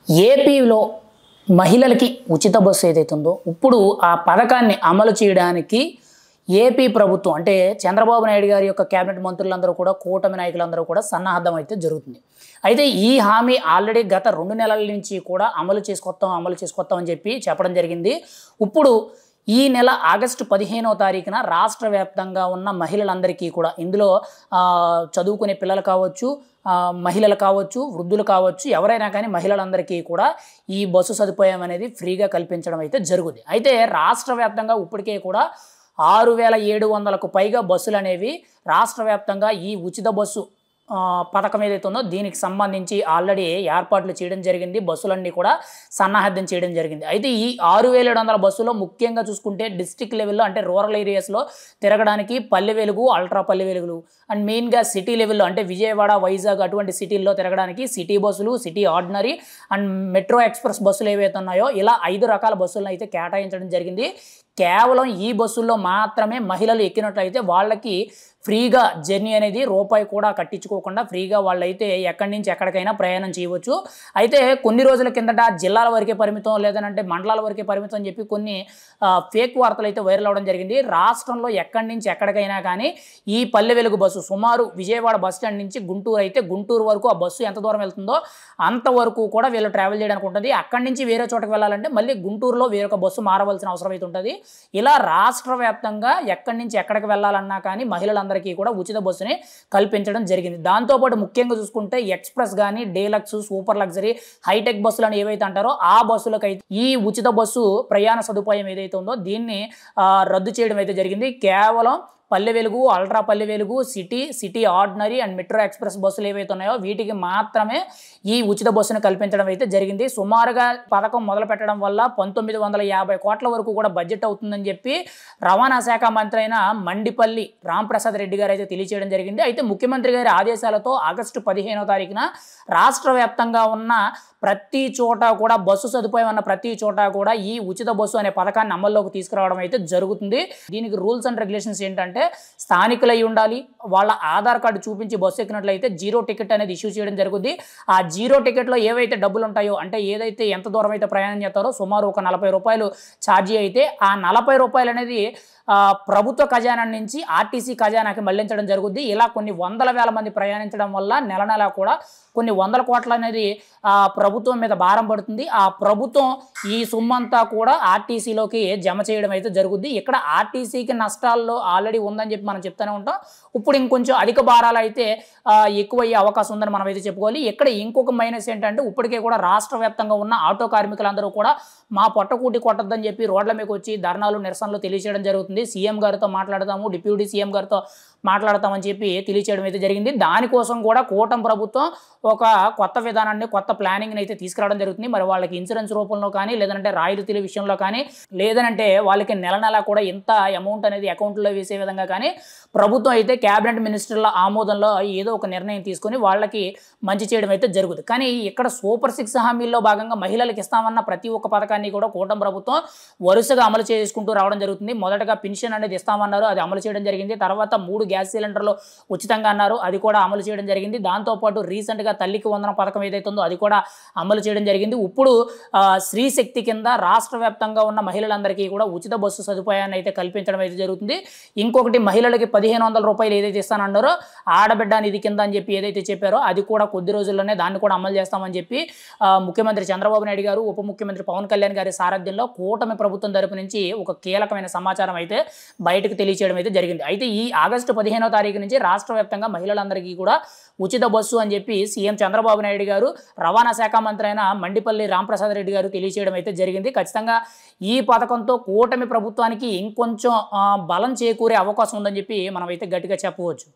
ఏపీలో మహిళలకి ఉచిత బస్సు ఏదైతే ఉందో ఇప్పుడు ఆ పథకాన్ని అమలు చేయడానికి ఏపీ ప్రభుత్వం అంటే చంద్రబాబు నాయుడు గారి యొక్క కేబినెట్ మంత్రులందరూ కూడా కూటమి నాయకులందరూ కూడా సన్నాహం అయితే జరుగుతుంది. అయితే ఈ హామీ ఆల్రెడీ గత 2 నెలల నుంచి కూడా అమలు చేసుకొస్తాం అని చెప్పి చెప్పడం జరిగింది. ఇప్పుడు ఈ నెల ఆగస్టు 15వ తారీఖున రాష్ట్ర వ్యాప్తంగా ఉన్న మహిళలందరికీ కూడా ఇందులో చదువుకునే పిల్లలు కావచ్చు, మహిళలు కావచ్చు, వృద్ధులు కావచ్చు, ఎవరైనా కానీ మహిళలందరికీ కూడా ఈ బస్సు సదుపాయం అనేది ఫ్రీగా కల్పించడం అయితే జరుగుతుంది. అయితే రాష్ట్ర వ్యాప్తంగా ఇప్పటికే కూడా 6700కు పైగా బస్సులు అనేవి రాష్ట్ర వ్యాప్తంగా ఈ ఉచిత బస్సు పథకం ఏదైతే ఉందో దీనికి సంబంధించి ఆల్రెడీ ఏర్పాట్లు చేయడం జరిగింది. బస్సులన్నీ కూడా సన్నాహం చేయడం జరిగింది. అయితే ఈ 6700 బస్సులో ముఖ్యంగా చూసుకుంటే డిస్ట్రిక్ట్ లెవెల్లో అంటే రూరల్ ఏరియాస్లో తిరగడానికి పల్లె వెలుగు, అల్ట్రా పల్లె వెలుగులు అండ్ మెయిన్గా సిటీ లెవెల్లో అంటే విజయవాడ, వైజాగ్ అటువంటి సిటీల్లో తిరగడానికి సిటీ బస్సులు, city ordinary and metro express బస్సులు ఏవైతే ఉన్నాయో ఇలా 5 రకాల బస్సులను అయితే కేటాయించడం జరిగింది. కేవలం ఈ బస్సుల్లో మాత్రమే మహిళలు ఎక్కినట్లయితే వాళ్ళకి ఫ్రీగా జర్నీ అనేది రూపాయి కూడా కట్టించుకోకుండా ఫ్రీగా వాళ్ళైతే ఎక్కడి నుంచి ఎక్కడికైనా ప్రయాణం చేయవచ్చు. అయితే కొన్ని రోజుల కిందట జిల్లాల వరకే పరిమితం లేదనంటే మండలాల వరకే పరిమితం అని చెప్పి కొన్ని ఫేక్ వార్తలు అయితే వైరల్ అవ్వడం జరిగింది. రాష్ట్రంలో ఎక్కడి నుంచి ఎక్కడికైనా కానీ ఈ పల్లె వెలుగు బస్సు సుమారు విజయవాడ బస్ స్టాండ్ నుంచి గుంటూరు అయితే గుంటూరు వరకు ఆ బస్సు ఎంత దూరం వెళ్తుందో అంతవరకు కూడా వీళ్ళు ట్రావెల్ చేయడానికి ఉంటుంది. అక్కడి నుంచి వేరే చోటకి వెళ్ళాలంటే మళ్ళీ గుంటూరులో వేరొక బస్సు మారవలసిన అవసరం అయితే ఉంటుంది. ఇలా రాష్ట్ర వ్యాప్తంగా ఎక్కడి నుంచి ఎక్కడికి వెళ్ళాలన్నా కానీ మహిళలందరికీ కూడా ఉచిత బస్సుని కల్పించడం జరిగింది. దాంతోపాటు ముఖ్యంగా చూసుకుంటే ఎక్స్ప్రెస్ కానీ డీలక్స్, సూపర్ లగ్జరీ, హైటెక్ బస్సులు అని ఏవైతే అంటారో ఆ బస్సులకైతే ఈ ఉచిత బస్సు ప్రయాణ సదుపాయం ఏదైతే ఉందో దీన్ని రద్దు చేయడం అయితే జరిగింది. కేవలం Palle Velugu, ultra Palle Velugu, city ordinary and metro express బస్సులు ఏవైతే ఉన్నాయో వీటికి మాత్రమే ఈ ఉచిత బస్సును కల్పించడం అయితే జరిగింది. సుమారుగా పథకం మొదలు పెట్టడం వల్ల 1950 కోట్ల వరకు కూడా బడ్జెట్ అవుతుందని చెప్పి రవాణా శాఖ మంత్రి అయిన మండిపల్లి రాంప్రసాద్ రెడ్డి గారు అయితే తెలియజేయడం జరిగింది. అయితే ముఖ్యమంత్రి గారి ఆదేశాలతో ఆగస్టు 15వ తారీఖున రాష్ట్ర వ్యాప్తంగా ఉన్న ప్రతి చోట కూడా బస్సు సదుపాయం అన్న ప్రతి చోట కూడా ఈ ఉచిత బస్సు అనే పథకాన్ని అమల్లోకి తీసుకురావడం అయితే జరుగుతుంది. దీనికి రూల్స్ అండ్ రెగ్యులేషన్స్ ఏంటంటే స్థానికులై ఉండాలి, వాళ్ళ ఆధార్ కార్డు చూపించి బస్సు ఎక్కినట్లయితే 0 టికెట్ అనేది ఇష్యూ చేయడం జరుగుతుంది. ఆ 0 టికెట్లో ఏవైతే డబ్బులు ఉంటాయో అంటే ఏదైతే ఎంత దూరం అయితే ప్రయాణం చేస్తారో సుమారు ఒక 40 రూపాయలు ఛార్జీ అయితే ఆ 40 రూపాయలు అనేది ప్రభుత్వ ఖజానా నుంచి ఆర్టీసీ ఖజానాకి మళ్లించడం జరుగుద్ది. ఇలా కొన్ని వందల వేల మంది ప్రయాణించడం వల్ల నెల కూడా కొన్ని వందల కోట్ల అనేది ప్రభుత్వం మీద భారం పడుతుంది. ఆ ప్రభుత్వం ఈ సొమ్మంతా కూడా ఆర్టీసీలోకి జమ చేయడం అయితే జరుగుద్ది. ఇక్కడ ఆర్టీసీకి నష్టాల్లో ఆల్రెడీ ఉందని చెప్పి మనం చెప్తూనే ఉంటాం. ఇప్పుడు ఇంకొంచెం అధిక భారాలు అయితే ఎక్కువయ్యే అవకాశం ఉందని మనం అయితే చెప్పుకోవాలి. ఇక్కడ ఇంకొక మైనస్ ఏంటంటే ఇప్పటికే కూడా రాష్ట్ర వ్యాప్తంగా ఉన్న ఆటో కార్మికులందరూ కూడా మా పొట్టకూటి కొట్టద్దని చెప్పి రోడ్ల మీకు వచ్చి ధర్నాలు, నిరసనలు తెలియజేయడం జరుగుతుంది. సీఎం గారితో మాట్లాడతాము, డిప్యూటీ సీఎం గారితో మాట్లాడతామని చెప్పి తెలియచేయడం అయితే జరిగింది. దానికోసం కూడా కూటమి ప్రభుత్వం ఒక కొత్త విధానాన్ని, కొత్త ప్లానింగ్ని అయితే తీసుకురావడం జరుగుతుంది. మరి వాళ్ళకి ఇన్సూరెన్స్ రూపంలో కానీ లేదంటే రాయితీల విషయంలో కానీ లేదంటే వాళ్ళకి నెల కూడా ఇంత అమౌంట్ అనేది అకౌంట్లో వేసే విధంగా కానీ ప్రభుత్వం అయితే కేబినెట్ మినిస్టర్ల ఆమోదంలో ఏదో ఒక నిర్ణయం తీసుకొని వాళ్ళకి మంచి చేయడం అయితే జరుగుతుంది. కానీ ఇక్కడ సూపర్ 6 హామీల్లో భాగంగా మహిళలకు ఇస్తామన్న ప్రతి ఒక్క పథకాన్ని కూడా కూటమి ప్రభుత్వం వరుసగా అమలు చేసుకుంటూ రావడం జరుగుతుంది. మొదటగా పెన్షన్ అనేది ఇస్తామన్నారు, అది అమలు చేయడం జరిగింది. తర్వాత 3 గ్యాస్ సిలిండర్లు ఉచితంగా అన్నారు, అది కూడా అమలు చేయడం జరిగింది. దాంతోపాటు రీసెంట్గా తల్లికి వందనం పథకం ఏదైతే ఉందో అది కూడా అమలు చేయడం జరిగింది. ఇప్పుడు స్త్రీ శక్తి కింద రాష్ట్ర వ్యాప్తంగా ఉన్న మహిళలందరికీ కూడా ఉచిత బస్సు సదుపాయాన్ని అయితే కల్పించడం అయితే జరుగుతుంది. ఇంకొకటి మహిళలకి 1500 రూపాయలు ఏదైతే ఇస్తానన్నారో ఆడబిడ్డ నిధి కింద అని చెప్పి ఏదైతే చెప్పారో అది కూడా కొద్ది రోజుల్లోనే దాన్ని కూడా అమలు చేస్తామని చెప్పి ముఖ్యమంత్రి చంద్రబాబు నాయుడు గారు, ఉప ముఖ్యమంత్రి పవన్ కళ్యాణ్ గారి సారథ్యంలో కూటమి ప్రభుత్వం తరపు నుంచి ఒక కీలకమైన సమాచారం అయితే బయటకు తెలియచేయడం అయితే జరిగింది. అయితే ఈ ఆగస్టు 15వ తారీఖు నుంచి రాష్ట్ర వ్యాప్తంగా మహిళలందరికీ కూడా ఉచిత బస్సు అని చెప్పి సీఎం చంద్రబాబు నాయుడు గారు, రవాణా శాఖ మంత్రి అయిన మండిపల్లి రాంప్రసాద్ రెడ్డి గారు తెలియజేయడం అయితే జరిగింది. ఖచ్చితంగా ఈ పథకంతో కూటమి ప్రభుత్వానికి ఇంకొంచెం బలం చేకూరే అవకాశం ఉందని చెప్పి మనం అయితే గట్టిగా చెప్పవచ్చు.